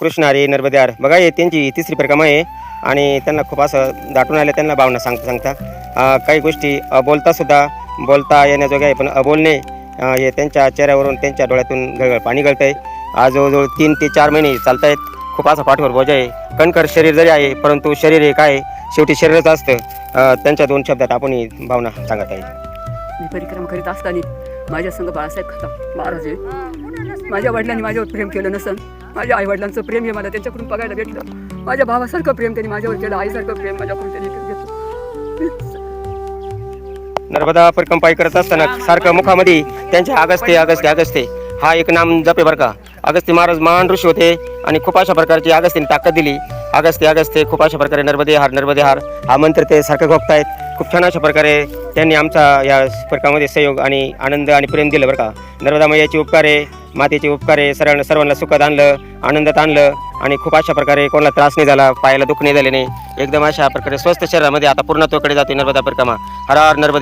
कृष्ण हरी नर्मदे हर. बघा हे त्यांची तिसरी परिक्रमा आहे आणि त्यांना खूप असं दाटून आलं. त्यांना भावना सांगता काही गोष्टी बोलता येण्याजोग्या आहे, पण बोलणे हे त्यांच्या चेहऱ्यावरून त्यांच्या डोळ्यातून गळगळ पाणी गळतंय. आज जवळजवळ 3 ते 4 महिने चालत आहेत. खूप असा पाठीवर बोजा आहे. कणकर शरीर जरी आहे, परंतु शरीर हे काय शेवटी शरीरच असतं. त्यांच्या 2 शब्दात आपण ही भावना सांगत आहे. मी परिक्रमा करीत असताना माझ्या संग बाळासाहेब खताप महाराज आहे. माझ्या वडिलांनी माझ्यावर प्रेम केलं नसन. माझ्या आई वडिलांचं प्रेम हे मला त्यांच्याकडून बघायला भेटलं. माझ्या भावासारखं प्रेम त्यांनी माझ्यावर केलं, आईसारखं प्रेम माझ्याकडून त्यांनी घेतलं. नर्मदा परिक्रमाई करत असताना सारखं मुखामध्ये त्यांच्या अगस्ते हा एक नाम जपे बरं का. अगस्ती महाराज महान ऋषी होते आणि खूप अशा प्रकारची अगस्तीने ताकद दिली. अगस्ते खूप अशा प्रकारे नर्मदे हार हा मंत्र ते सारखं घोपतायत. खूप छान अशा प्रकारे त्यांनी आमचा या परिक्रमामध्ये सहयोग आणि आनंद आणि प्रेम दिलं बरं का. नर्मदा मैयाचे उपकार आहे, मातेचे उपकार आहे. सर्वांना सुखात आणलं, आनंदात आणलं आणि खूप अशा प्रकारे कोणाला त्रास नाही झाला, पायाला दुःख नाही झाले नाही. एकदम अशा प्रकारे स्वस्थ शरीरामध्ये आता पूर्णत्वाकडे जाते नर्मदा परिक्रमा. हर हर नर्मदे.